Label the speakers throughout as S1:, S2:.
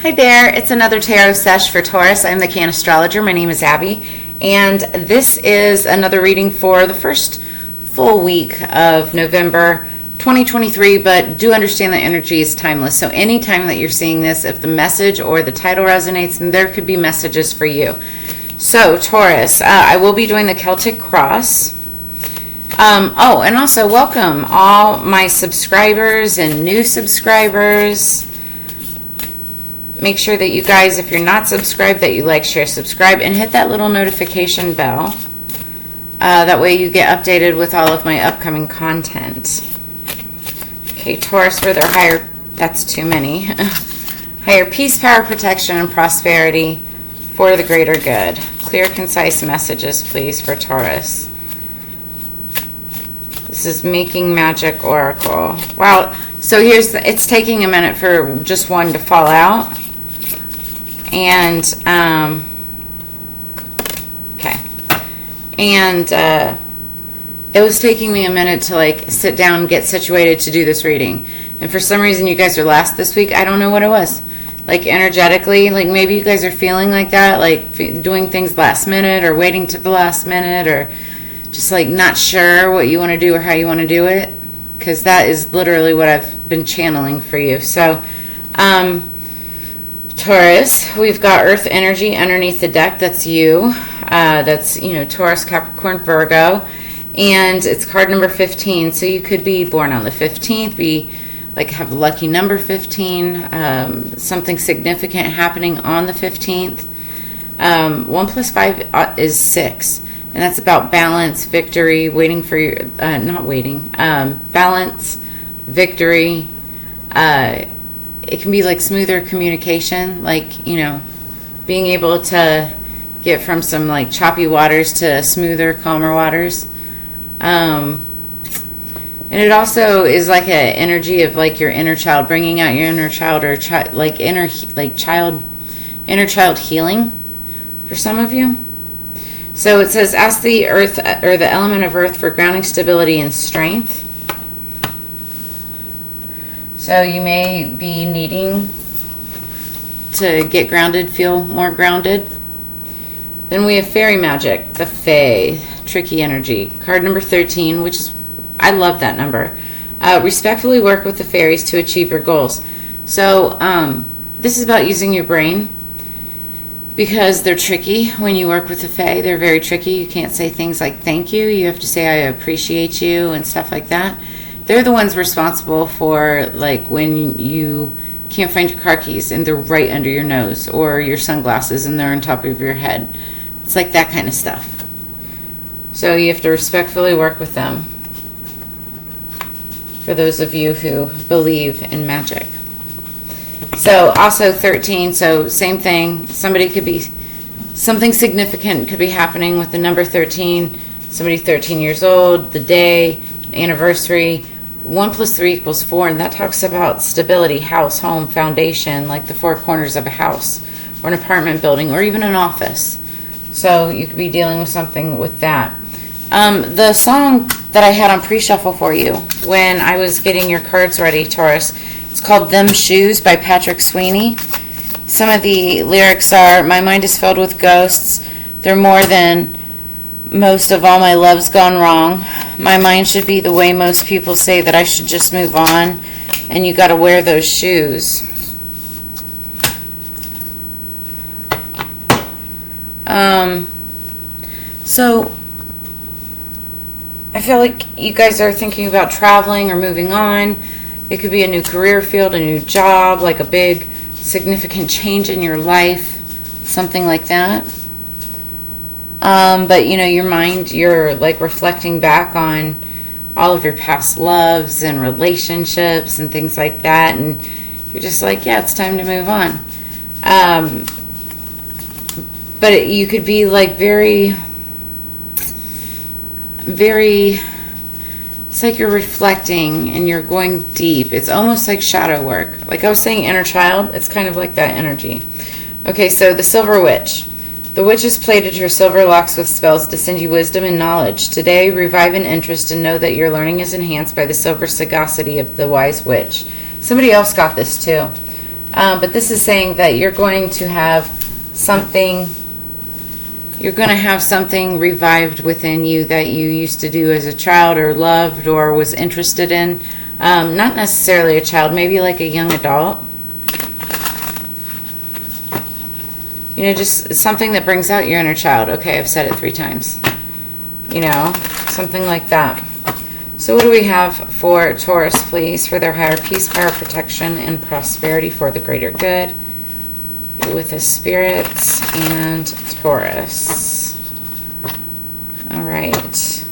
S1: Hi there, it's another tarot sesh for Taurus. I'm the Cannastrologer. My name is Abby, and this is another reading for the first full week of November 2023, but do understand that energy is timeless. So anytime that you're seeing this, if the message or the title resonates, then there could be messages for you. So Taurus, I will be doing the Celtic Cross. Oh, and also welcome all my subscribers and new subscribers. Make sure that you guys, if you're not subscribed, that you like, share, subscribe, and hit that little notification bell. That way you get updated with all of my upcoming content. Okay, Taurus, for their higher, that's too many. Higher peace, power, protection, and prosperity for the greater good. Clear, concise messages, please, for Taurus. This is Making Magick Oracle. Wow. So it's taking a minute for just one to fall out. And, okay. And, it was taking me a minute to, like, sit down and get situated to do this reading. And for some reason, you guys are last this week. I don't know what it was. Like, energetically, like, maybe you guys are feeling like that, like, doing things last minute or waiting to the last minute or just, like, not sure what you want to do or how you want to do it. Because that is literally what I've been channeling for you. So, Taurus, we've got Earth energy underneath the deck. That's you. That's, Taurus, Capricorn, Virgo. And it's card number 15. So you could be born on the 15th, have a lucky number 15, something significant happening on the 15th. 1 plus 5 is 6. And that's about balance, victory, waiting for your, balance, victory. It can be like smoother communication, like, being able to get from some like choppy waters to smoother, calmer waters. And it also is like an energy of like your inner child, bringing out your inner child or inner child healing for some of you. So it says, ask the earth or the element of earth for grounding, stability, and strength. So you may be needing to get grounded, feel more grounded. Then we have fairy magic, the fae, tricky energy. Card number 13, which is, I love that number. Respectfully work with the fairies to achieve your goals. So this is about using your brain. Because they're tricky when you work with the fae. They're very tricky. You can't say things like thank you. You have to say I appreciate you and stuff like that. They're the ones responsible for like when you can't find your car keys and they're right under your nose, or your sunglasses and they're on top of your head. It's like that kind of stuff. So you have to respectfully work with them. For those of you who believe in magic. So also 13, so same thing. Something significant could be happening with the number 13. Somebody 13 years old, the day, anniversary. 1 plus 3 equals 4, and that talks about stability, house, home, foundation, like the four corners of a house or an apartment building or even an office. So you could be dealing with something with that. The song that I had on pre-shuffle for you when I was getting your cards ready, Taurus, it's called Them Shoes by Patrick Sweeney. Some of the lyrics are, my mind is filled with ghosts. They're more than most of all my love's gone wrong. My mind should be the way most people say that I should just move on. And you got to wear those shoes. So I feel like you guys are thinking about traveling or moving on. It could be a new career field, a new job, like a big, significant change in your life, something like that. But, your mind, you're, like, reflecting back on all of your past loves and relationships and things like that, and you're just like, yeah, it's time to move on. But you could be, like, very, very... It's like you're reflecting and you're going deep. It's almost like shadow work. Like I was saying, inner child, it's kind of like that energy. Okay, so the Silver Witch. The witch has plated her silver locks with spells to send you wisdom and knowledge. Today, revive an interest and know that your learning is enhanced by the silver sagacity of the wise witch. Somebody else got this too. But this is saying that you're going to have something revived within you that you used to do as a child or loved or was interested in. Not necessarily a child, maybe like a young adult. You know, just something that brings out your inner child. Okay, I've said it 3 times. You know, something like that. So what do we have for Taurus, please, for their higher peace, power, protection, and prosperity for the greater good? Be with the spirits and Taurus. All right.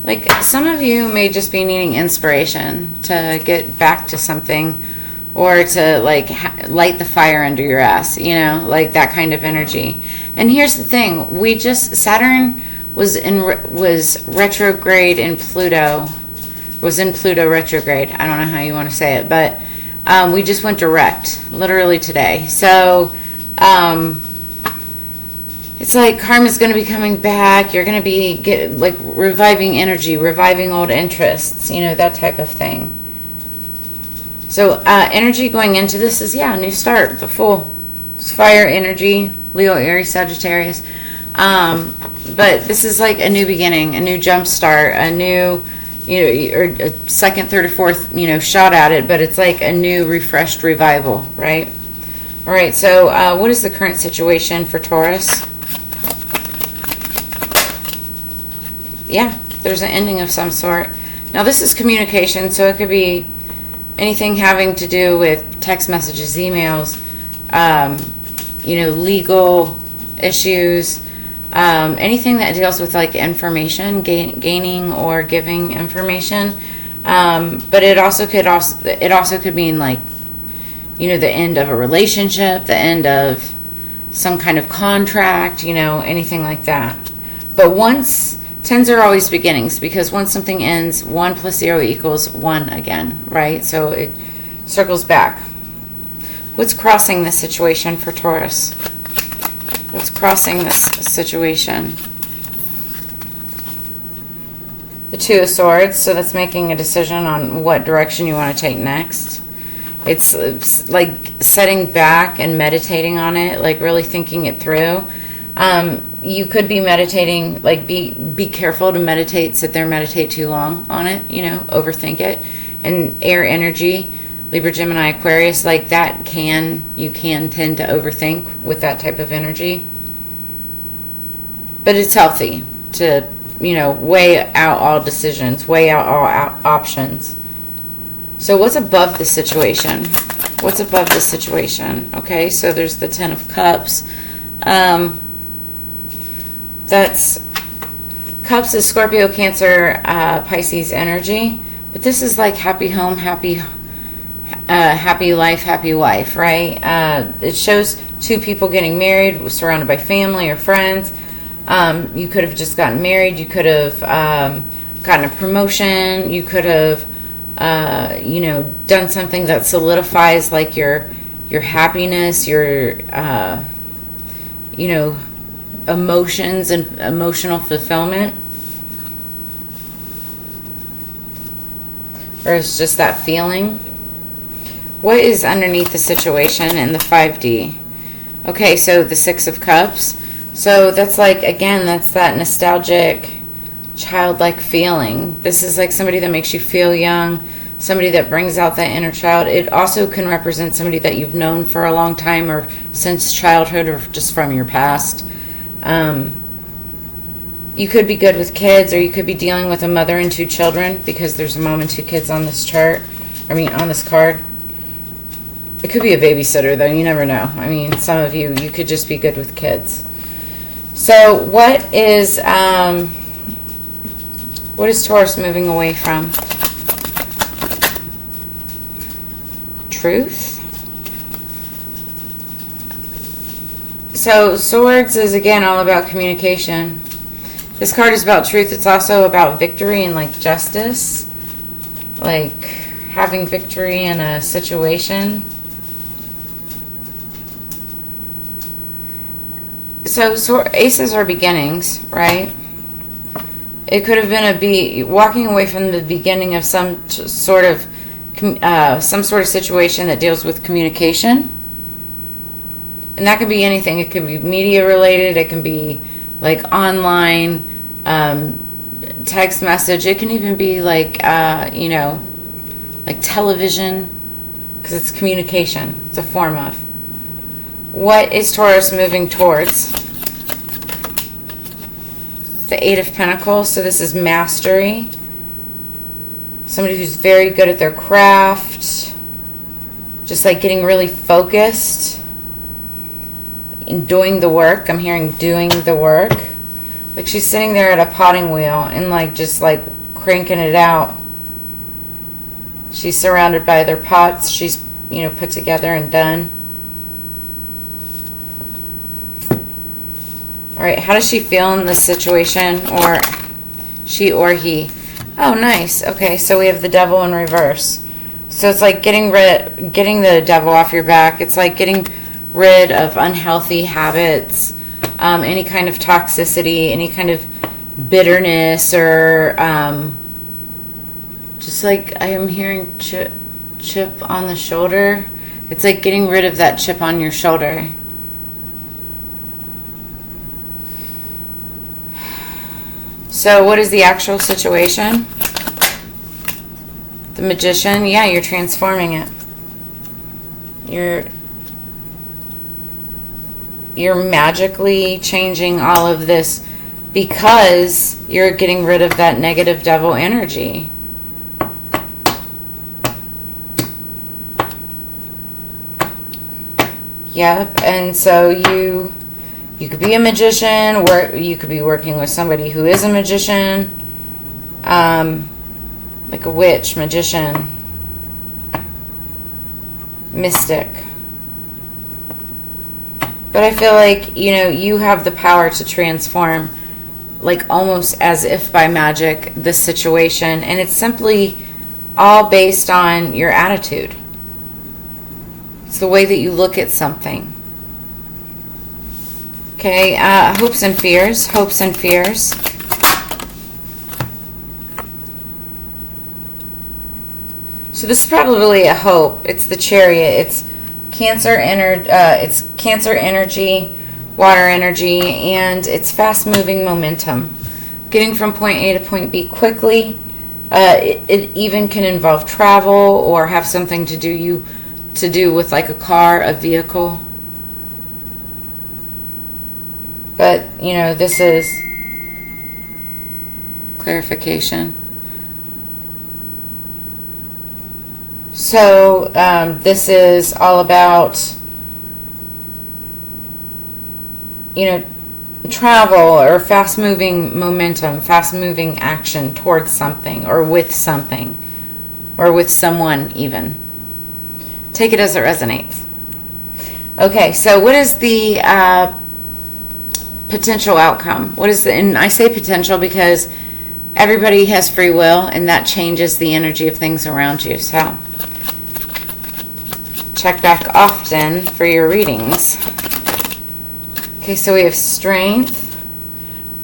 S1: Like, some of you may just be needing inspiration to get back to something, or to like light the fire under your ass, you know, like that kind of energy. And here's the thing: Saturn was retrograde in Pluto, was in Pluto retrograde. I don't know how you want to say it, but we just went direct, literally today. So it's like karma's going to be coming back. You're going to be like reviving energy, reviving old interests, you know, that type of thing. So energy going into this is, yeah, new start, the full fire energy, Leo, Aries, Sagittarius. But this is like a new beginning, a new jump start, a new, you know, or a second, third, or fourth, you know, shot at it. But it's like a new, refreshed revival, right? All right. So what is the current situation for Taurus? Yeah, there's an ending of some sort. Now this is communication, so it could be anything having to do with text messages, emails, you know, legal issues, anything that deals with like information, gaining or giving information. But it also could mean like, you know, the end of a relationship, the end of some kind of contract, you know, anything like that. But tens are always beginnings, because once something ends, 1 + 0 = 1 again, right? So it circles back. What's crossing this situation for Taurus? What's crossing this situation? The 2 of Swords, so that's making a decision on what direction you want to take next. It's like setting back and meditating on it, like really thinking it through. You could be meditating, like be careful to meditate, sit there and meditate too long on it, you know, overthink it. And air energy, Libra, Gemini, Aquarius, like that you can tend to overthink with that type of energy. But it's healthy to, you know, weigh out all decisions, weigh out all options. So what's above the situation? What's above the situation? Okay, so there's the 10 of Cups. That's Cups is Scorpio, Cancer, Pisces energy, but this is like happy home, happy life, happy wife, right? It shows 2 people getting married, surrounded by family or friends. You could have just gotten married. You could have gotten a promotion. You could have, you know, done something that solidifies like your happiness, your, you know, emotions and emotional fulfillment, or it's just that feeling. What is underneath the situation in the 5D? Okay, so the 6 of Cups. So that's like, again, that's that nostalgic, childlike feeling. This is like somebody that makes you feel young, somebody that brings out that inner child. It also can represent somebody that you've known for a long time, or since childhood, or just from your past. You could be good with kids, or you could be dealing with a mother and 2 children, because there's a mom and 2 kids on this chart. I mean, on this card. It could be a babysitter, though. You never know. I mean, some of you could just be good with kids. So what is Taurus moving away from? Truth. So Swords is, again, all about communication. This card is about truth. It's also about victory and like justice, like having victory in a situation. So aces are beginnings, right? It could have been walking away from the beginning of some sort of situation that deals with communication. And that can be anything. It can be media related. It can be like online, text message. It can even be like, like television, because it's communication. It's a form of. What is Taurus moving towards? The Eight of Pentacles. So this is mastery. Somebody who's very good at their craft. Just like getting really focused. In doing the work. I'm hearing doing the work. Like she's sitting there at a potting wheel and like just like cranking it out. She's surrounded by their pots. She's, put together and done. All right, how does she feel in this situation? Or she or he? Oh, nice. Okay, so we have the Devil in reverse. So it's like getting the devil off your back. It's like getting rid of unhealthy habits, any kind of toxicity, any kind of bitterness, or just like I am hearing chip on the shoulder. It's like getting rid of that chip on your shoulder. So what is the actual situation? The Magician. Yeah, you're transforming it. You're magically changing all of this because you're getting rid of that negative devil energy. Yep, and so you could be a magician, or you could be working with somebody who is a magician, like a witch, magician, mystic. But I feel like, you have the power to transform, like almost as if by magic, this situation. And it's simply all based on your attitude. It's the way that you look at something. Okay, hopes and fears. Hopes and fears. So this is probably a hope. It's the Chariot. It's Cancer energy, water energy, and it's fast-moving momentum. Getting from point A to point B quickly. It even can involve travel or have something to do with like a car, a vehicle. But, this is clarification. So this is all about, travel or fast-moving momentum, fast-moving action towards something or with something or with someone even. Take it as it resonates. Okay, so what is the potential outcome? And I say potential because everybody has free will, and that changes the energy of things around you. So check back often for your readings. Okay, so we have strength.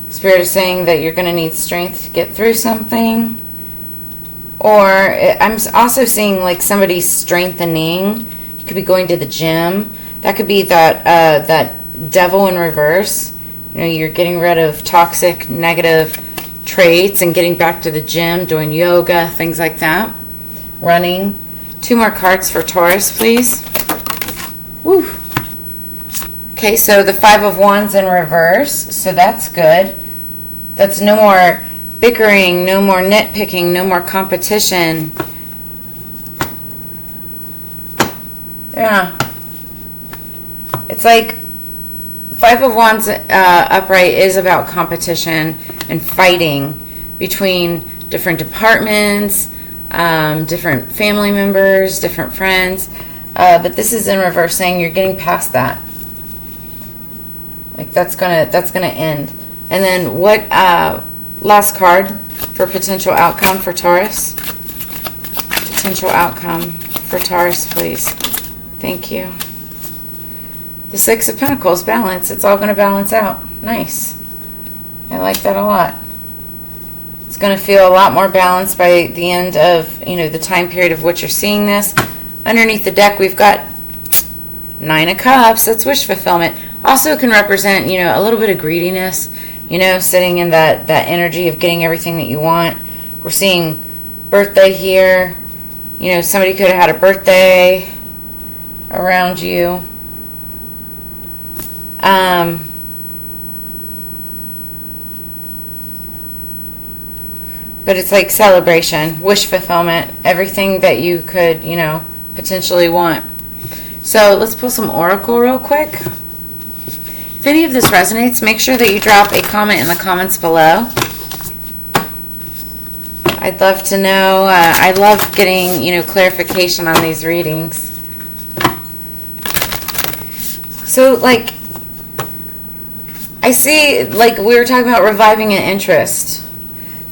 S1: Spirit is saying that you're going to need strength to get through something. Or I'm also seeing like somebody strengthening. You could be going to the gym. That could be that devil in reverse. You're getting rid of toxic, negative traits and getting back to the gym, doing yoga, things like that. Running. 2 more cards for Taurus, please. Woo. Okay, so the 5 of Wands in reverse, so that's good. That's no more bickering, no more nitpicking, no more competition. Yeah. It's like 5 of Wands upright is about competition and fighting between different departments, different family members, different friends. But this is in reverse, saying you're getting past that. Like that's gonna end. And then what? Last card for potential outcome for Taurus. Potential outcome for Taurus, please. Thank you. The 6 of Pentacles, balance. It's all going to balance out. Nice. I like that a lot. It's going to feel a lot more balanced by the end of, the time period of which you're seeing this. Underneath the deck, we've got 9 of Cups. That's wish fulfillment. Also can represent, a little bit of greediness, sitting in that energy of getting everything that you want. We're seeing birthday here. Somebody could have had a birthday around you. But it's like celebration, wish fulfillment, everything that you could, potentially want. So let's pull some oracle real quick. If any of this resonates, make sure that you drop a comment in the comments below. I'd love to know. I love getting, clarification on these readings. So, like, I see, like, we were talking about reviving an interest.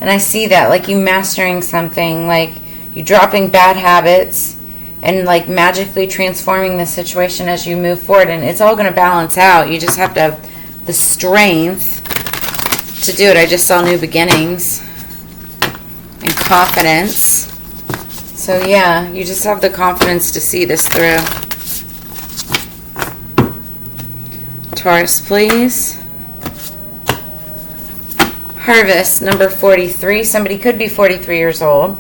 S1: And I see that, like, you mastering something, like, you dropping bad habits and, like, magically transforming the situation as you move forward. And it's all going to balance out. You just have to have the strength to do it. I just saw new beginnings and confidence. So, yeah, you just have the confidence to see this through. Taurus, please. Harvest, number 43. Somebody could be 43 years old.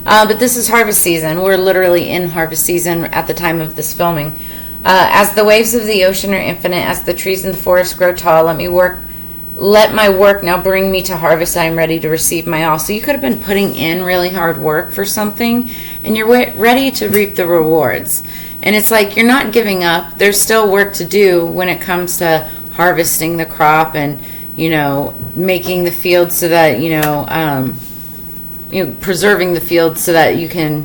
S1: But this is harvest season. We're literally in harvest season at the time of this filming. As the waves of the ocean are infinite, as the trees in the forest grow tall, let my work now bring me to harvest. I am ready to receive my all. So you could have been putting in really hard work for something, and you're ready to reap the rewards. And it's like you're not giving up. There's still work to do when it comes to harvesting the crop and making the field so that, preserving the field so that you can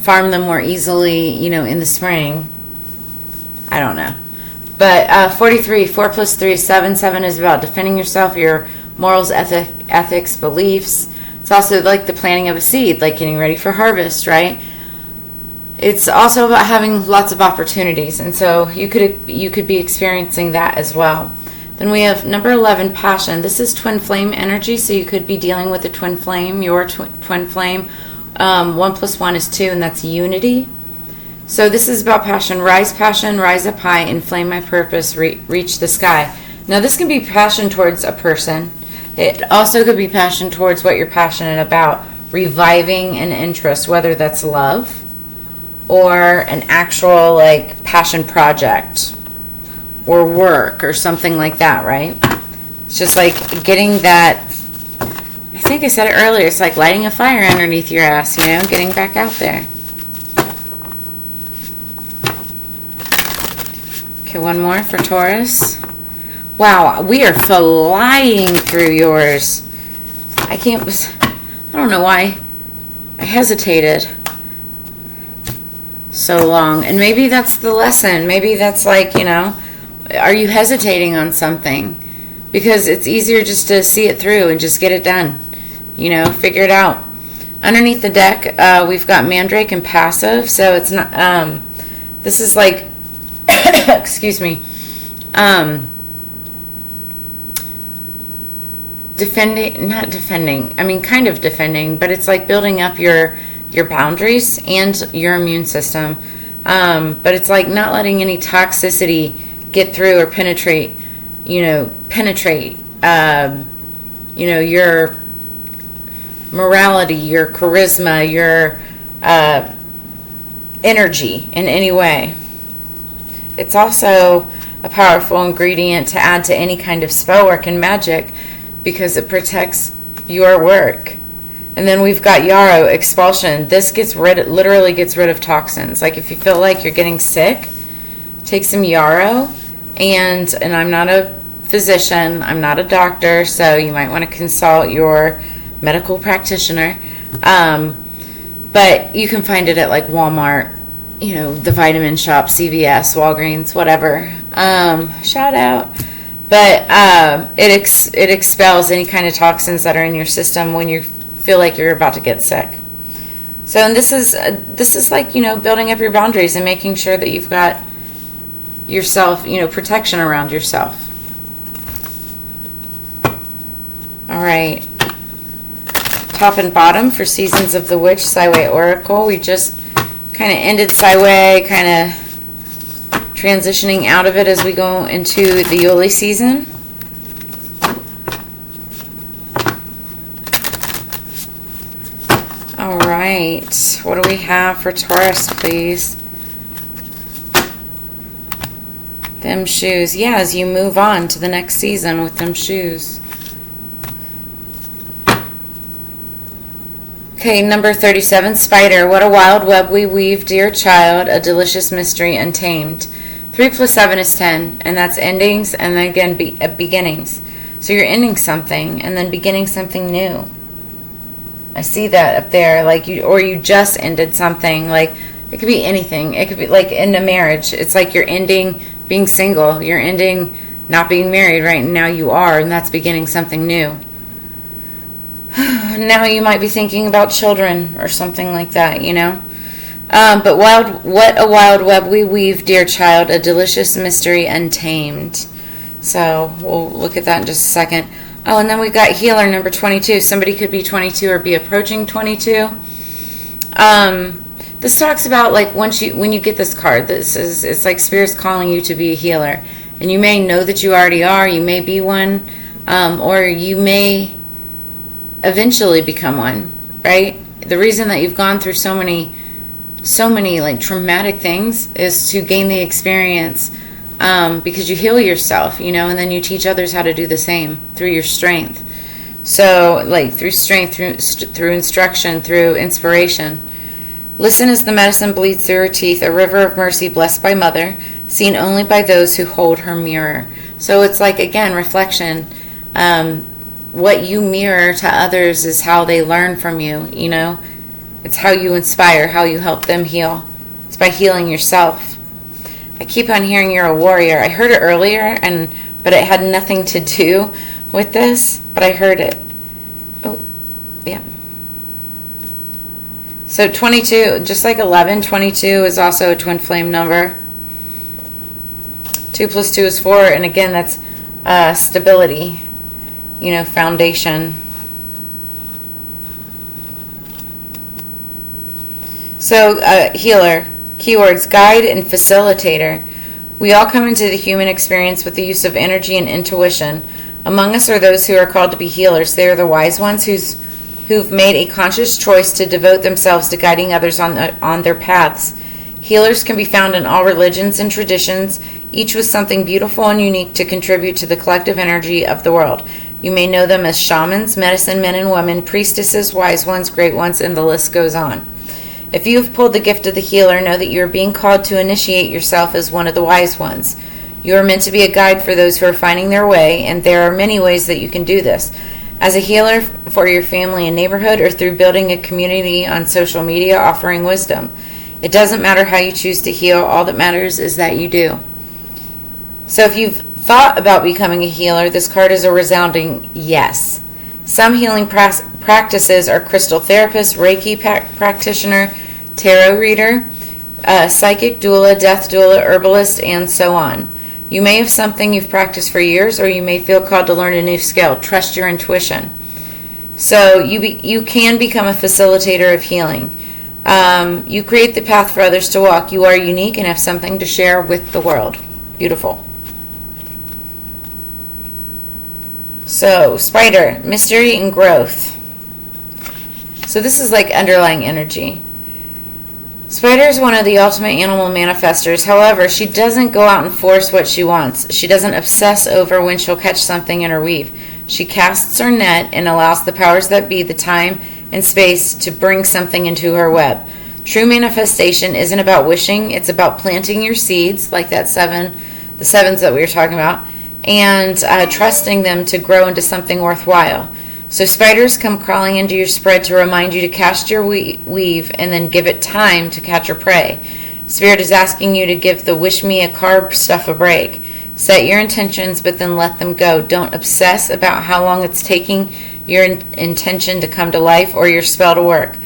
S1: farm them more easily, in the spring. I don't know. But 43, 4 plus 3, 7. 7 is about defending yourself, your morals, ethics, beliefs. It's also like the planting of a seed, like getting ready for harvest, right? It's also about having lots of opportunities. And so you could be experiencing that as well. Then we have number 11, passion. This is twin flame energy, so you could be dealing with a twin flame, your twin flame. 1 plus 1 is 2, and that's unity. So this is about passion, rise up high, inflame my purpose, reach the sky. Now this can be passion towards a person. It also could be passion towards what you're passionate about, reviving an interest, whether that's love or an actual like passion project or work or something like that, right? It's just like getting that, I think I said it earlier, it's like lighting a fire underneath your ass, getting back out there. Okay, one more for Taurus. Wow, we are flying through yours. I don't know why I hesitated so long. And maybe that's the lesson. Maybe that's like, are you hesitating on something? Because it's easier just to see it through and just get it done. Figure it out. Underneath the deck, we've got Mandrake and passive. So it's not, this is like, excuse me, not defending, kind of defending, but it's like building up your boundaries and your immune system. But it's like not letting any toxicity get through or penetrate your morality, your charisma, your energy in any way. It's also a powerful ingredient to add to any kind of spell work and magic because it protects your work. And then we've got yarrow, expulsion. This literally gets rid of toxins. Like if you feel like you're getting sick, take some yarrow. And I'm not a physician, I'm not a doctor, so you might want to consult your medical practitioner. But you can find it at like Walmart, the vitamin shop, CVS, Walgreens, whatever. Shout out. But it expels any kind of toxins that are in your system when you feel like you're about to get sick. So, and this is like, building up your boundaries and making sure that you've got yourself, protection around yourself. All right. top and bottom for Seasons of the Witch, Siway Oracle. We just kind of ended Siway, kind of transitioning out of it as we go into the Yule season. All right, what do we have for Taurus, please? Them shoes. Yeah, as you move on to the next season with them shoes. Okay, number 37, Spider. What a wild web we weave, dear child, a delicious mystery untamed. 3 plus 7 is 10, and that's endings and then again beginnings. So you're ending something and then beginning something new. I see that up there, like you just ended something. Like it could be anything. It could be like in a marriage. It's like you're ending being single. You're ending not being married right now. You are, and that's beginning something new. Now you might be thinking about children or something like that, you know. But what a wild web we weave, dear child, a delicious mystery untamed. So we'll look at that in just a second. Oh, and then we got healer number 22. Somebody could be 22 or be approaching 22. This talks about like when you get this card, it's like Spirit's calling you to be a healer, and you may know that you already are. You may be one, or you may eventually become one. Right? The reason that you've gone through so many like traumatic things is to gain the experience, because you heal yourself, you know, and then you teach others how to do the same through your strength. So like through strength, through instruction, through inspiration. Listen as the medicine bleeds through her teeth, a river of mercy blessed by mother, seen only by those who hold her mirror. So it's like, again, reflection. What you mirror to others is how they learn from you, you know. It's how you inspire, how you help them heal. It's by healing yourself. I keep on hearing you're a warrior. I heard it earlier, but it had nothing to do with this, but I heard it. Oh, yeah. So 22, just like 11, 22 is also a twin flame number. 2 plus 2 is 4, and again, that's stability, you know, foundation. So healer, keywords, guide and facilitator. We all come into the human experience with the use of energy and intuition. Among us are those who are called to be healers. They are the wise ones who've made a conscious choice to devote themselves to guiding others on their paths. Healers can be found in all religions and traditions, each with something beautiful and unique to contribute to the collective energy of the world. You may know them as shamans, medicine men and women, priestesses, wise ones, great ones, and the list goes on. If you have pulled the gift of the healer, know that you are being called to initiate yourself as one of the wise ones. You are meant to be a guide for those who are finding their way, and there are many ways that you can do this. As a healer for your family and neighborhood, or through building a community on social media offering wisdom. It doesn't matter how you choose to heal. All that matters is that you do. So if you've thought about becoming a healer, this card is a resounding yes. Some healing practices are crystal therapist, Reiki practitioner, tarot reader, psychic doula, death doula, herbalist, and so on. You may have something you've practiced for years, or you may feel called to learn a new skill. Trust your intuition. So you can become a facilitator of healing. You create the path for others to walk. You are unique and have something to share with the world. Beautiful. So, spider, mystery and growth. So this is like underlying energy. Spider is one of the ultimate animal manifestors. However, she doesn't go out and force what she wants. She doesn't obsess over when she'll catch something in her weave. She casts her net and allows the powers that be the time and space to bring something into her web. True manifestation isn't about wishing. It's about planting your seeds, like the sevens that we were talking about, and trusting them to grow into something worthwhile. So spiders come crawling into your spread to remind you to cast your weave and then give it time to catch your prey. Spirit is asking you to give the wish me a carb stuff a break. Set your intentions, but then let them go. Don't obsess about how long it's taking your intention to come to life or your spell to work.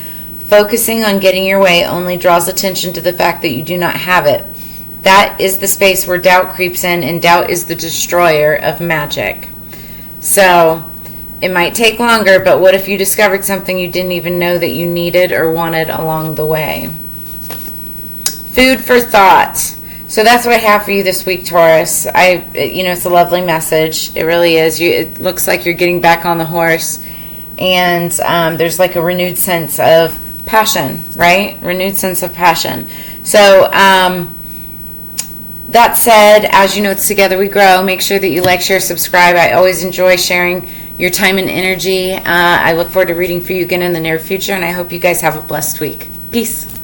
S1: Focusing on getting your way only draws attention to the fact that you do not have it. That is the space where doubt creeps in, and doubt is the destroyer of magic. So It might take longer, but what if you discovered something you didn't even know that you needed or wanted along the way? Food for thought. So that's what I have for you this week, Taurus. It's a lovely message. It really is. It looks like you're getting back on the horse, and there's like a renewed sense of passion, right? Renewed sense of passion. So that said, as you know, it's Together We Grow. Make sure that you like, share, subscribe. I always enjoy sharing your time and energy. I look forward to reading for you again in the near future, and I hope you guys have a blessed week. Peace.